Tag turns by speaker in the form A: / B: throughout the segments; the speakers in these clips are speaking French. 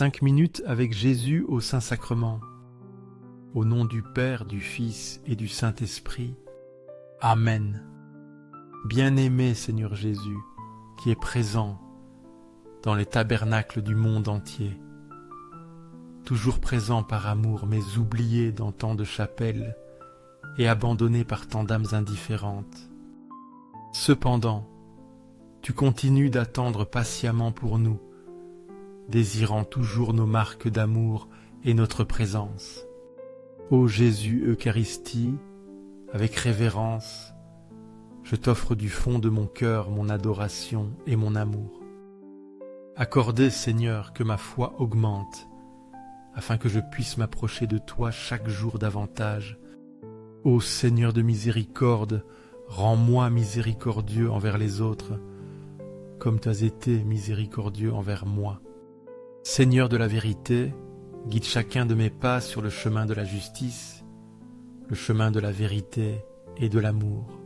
A: 5 minutes avec Jésus au Saint-Sacrement. Au nom du Père, du Fils et du Saint-Esprit. Amen. Bien-aimé Seigneur Jésus, qui est présent dans les tabernacles du monde entier, toujours présent par amour, mais oublié dans tant de chapelles et abandonné par tant d'âmes indifférentes. Cependant, tu continues d'attendre patiemment pour nous, désirant toujours nos marques d'amour et notre présence. Ô Jésus Eucharistie, avec révérence, je t'offre du fond de mon cœur mon adoration et mon amour. Accordez, Seigneur, que ma foi augmente, afin que je puisse m'approcher de toi chaque jour davantage. Ô Seigneur de miséricorde, rends-moi miséricordieux envers les autres, comme tu as été miséricordieux envers moi. Seigneur de la vérité, guide chacun de mes pas sur le chemin de la justice, le chemin de la vérité et de l'amour.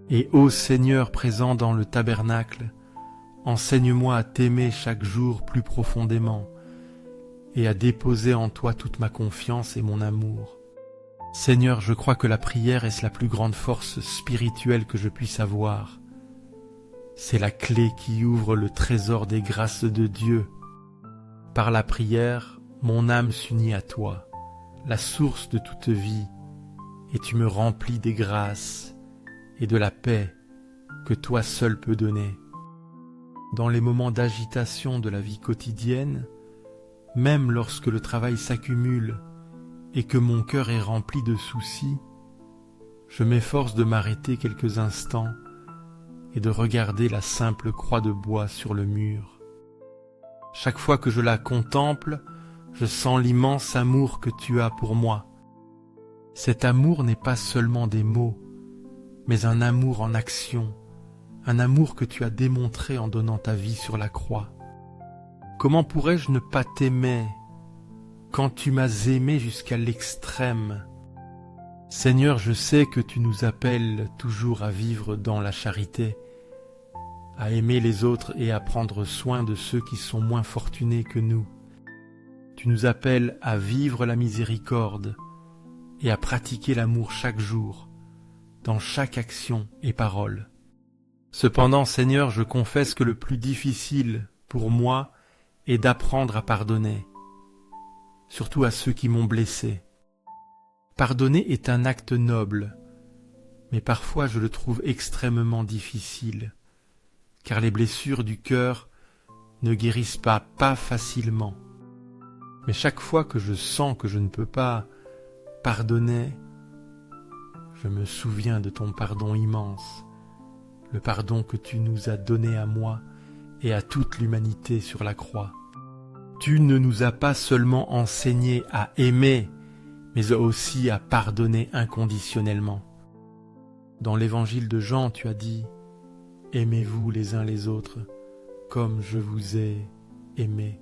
A: Et ô Seigneur présent dans le tabernacle, enseigne-moi à t'aimer chaque jour plus profondément et à déposer en toi toute ma confiance et mon amour. Seigneur, je crois que la prière est la plus grande force spirituelle que je puisse avoir. C'est la clé qui ouvre le trésor des grâces de Dieu. Par la prière, mon âme s'unit à toi, la source de toute vie, et tu me remplis des grâces et de la paix que toi seul peux donner. Dans les moments d'agitation de la vie quotidienne, même lorsque le travail s'accumule et que mon cœur est rempli de soucis, je m'efforce de m'arrêter quelques instants et de regarder la simple croix de bois sur le mur. Chaque fois que je la contemple, je sens l'immense amour que tu as pour moi. Cet amour n'est pas seulement des mots, mais un amour en action, un amour que tu as démontré en donnant ta vie sur la croix. Comment pourrais-je ne pas t'aimer quand tu m'as aimé jusqu'à l'extrême? Seigneur, je sais que tu nous appelles toujours à vivre dans la charité, à aimer les autres et à prendre soin de ceux qui sont moins fortunés que nous. Tu nous appelles à vivre la miséricorde et à pratiquer l'amour chaque jour, dans chaque action et parole. Cependant, Seigneur, je confesse que le plus difficile pour moi est d'apprendre à pardonner, surtout à ceux qui m'ont blessé. Pardonner est un acte noble, mais parfois je le trouve extrêmement difficile, car les blessures du cœur ne guérissent pas facilement. Mais chaque fois que je sens que je ne peux pas pardonner, je me souviens de ton pardon immense, le pardon que tu nous as donné à moi et à toute l'humanité sur la croix. Tu ne nous as pas seulement enseigné à aimer, mais aussi à pardonner inconditionnellement. Dans l'évangile de Jean, tu as dit « Aimez-vous les uns les autres, comme je vous ai aimé. »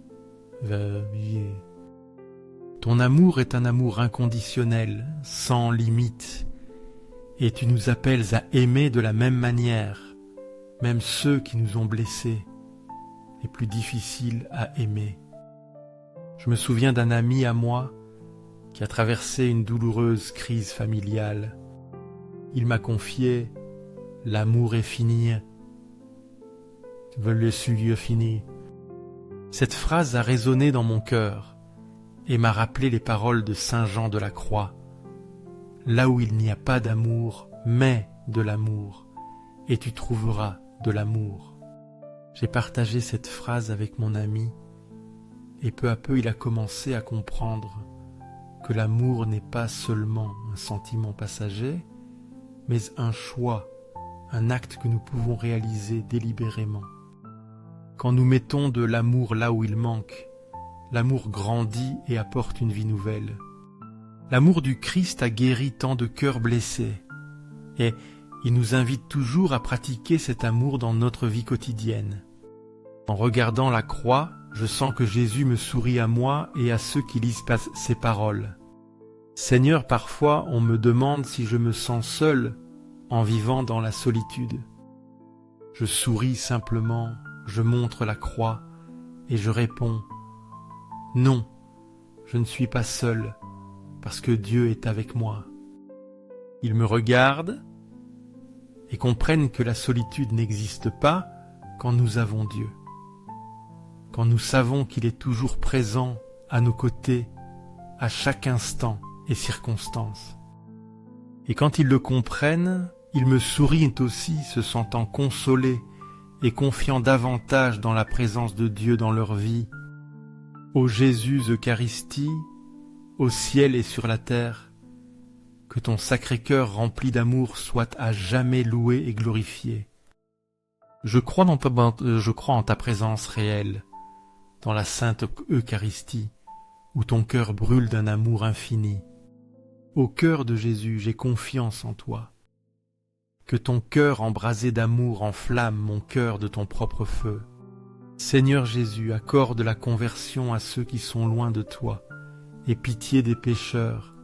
A: Ton amour est un amour inconditionnel, sans limite, et tu nous appelles à aimer de la même manière, même ceux qui nous ont blessés, les plus difficiles à aimer. Je me souviens d'un ami à moi qui a traversé une douloureuse crise familiale. Il m'a confié « L'amour est fini. Le suivi fini. » Cette phrase a résonné dans mon cœur et m'a rappelé les paroles de Saint Jean de la Croix. Là où il n'y a pas d'amour, mais de l'amour, et tu trouveras de l'amour. J'ai partagé cette phrase avec mon ami, et peu à peu il a commencé à comprendre que l'amour n'est pas seulement un sentiment passager, mais un choix, un acte que nous pouvons réaliser délibérément. Quand nous mettons de l'amour là où il manque, l'amour grandit et apporte une vie nouvelle. L'amour du Christ a guéri tant de cœurs blessés, et il nous invite toujours à pratiquer cet amour dans notre vie quotidienne. En regardant la croix, je sens que Jésus me sourit à moi et à ceux qui lisent ses paroles. Seigneur, parfois on me demande si je me sens seul en vivant dans la solitude. Je souris simplement, je montre la croix et je réponds Non, je ne suis pas seul, parce que Dieu est avec moi. Ils me regardent et comprennent que la solitude n'existe pas quand nous avons Dieu, quand nous savons qu'il est toujours présent à nos côtés, à chaque instant et circonstance. Et quand ils le comprennent, ils me sourient aussi, se sentant consolés et confiant davantage dans la présence de Dieu dans leur vie. Ô Jésus Eucharistie, au ciel et sur la terre, que ton Sacré-Cœur rempli d'amour soit à jamais loué et glorifié. Je crois en ta présence réelle, dans la Sainte Eucharistie, où ton cœur brûle d'un amour infini. Au cœur de Jésus, j'ai confiance en toi. Que ton cœur embrasé d'amour enflamme mon cœur de ton propre feu. Seigneur Jésus, accorde la conversion à ceux qui sont loin de toi, et pitié des pécheurs,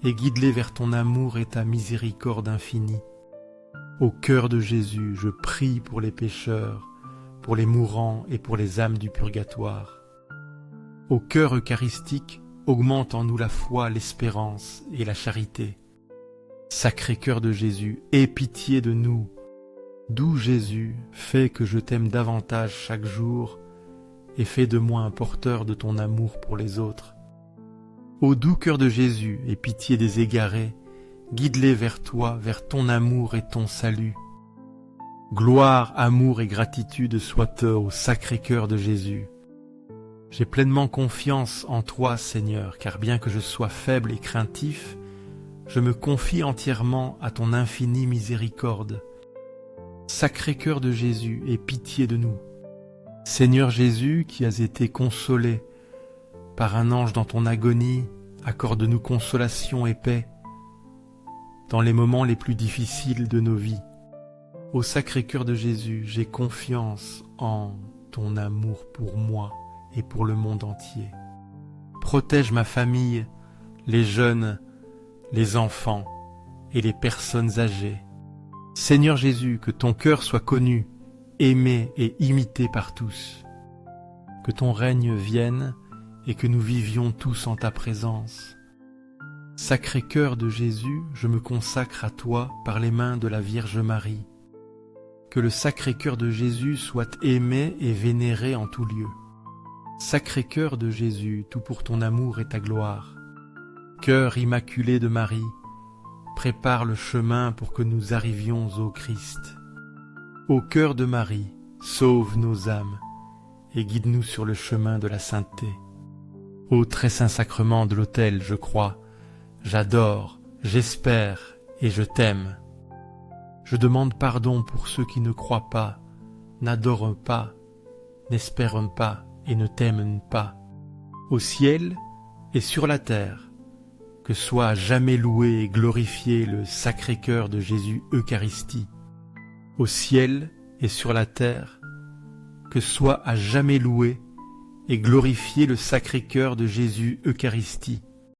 A: et guide-les vers ton amour et ta miséricorde infinie. Au cœur de Jésus, je prie pour les pécheurs, pour les mourants et pour les âmes du purgatoire. Au cœur eucharistique, augmente en nous la foi, l'espérance et la charité. Sacré cœur de Jésus, aie pitié de nous. Doux Jésus, fais que je t'aime davantage chaque jour et fais de moi un porteur de ton amour pour les autres. Ô doux cœur de Jésus, aie pitié des égarés, guide-les vers toi, vers ton amour et ton salut. Gloire, amour et gratitude soient au sacré cœur de Jésus. J'ai pleinement confiance en toi, Seigneur, car bien que je sois faible et craintif, je me confie entièrement à ton infinie miséricorde. Sacré cœur de Jésus, aie pitié de nous. Seigneur Jésus, qui as été consolé par un ange dans ton agonie, accorde-nous consolation et paix dans les moments les plus difficiles de nos vies. Ô sacré cœur de Jésus, j'ai confiance en ton amour pour moi et pour le monde entier. Protège ma famille, les jeunes, les enfants et les personnes âgées. Seigneur Jésus, que ton cœur soit connu, aimé et imité par tous. Que ton règne vienne et que nous vivions tous en ta présence. Sacré cœur de Jésus, je me consacre à toi par les mains de la Vierge Marie. Que le Sacré cœur de Jésus soit aimé et vénéré en tout lieu. Sacré cœur de Jésus, tout pour ton amour et ta gloire. Cœur immaculé de Marie, prépare le chemin pour que nous arrivions au Christ. Ô cœur de Marie, sauve nos âmes et guide-nous sur le chemin de la sainteté. Ô très saint sacrement de l'autel, je crois, j'adore, j'espère et je t'aime. Je demande pardon pour ceux qui ne croient pas, n'adorent pas, n'espèrent pas et ne t'aiment pas. Au ciel et sur la terre, que soit à jamais loué et glorifié le sacré cœur de Jésus Eucharistie. Au ciel et sur la terre, que soit à jamais loué et glorifié le sacré cœur de Jésus Eucharistie.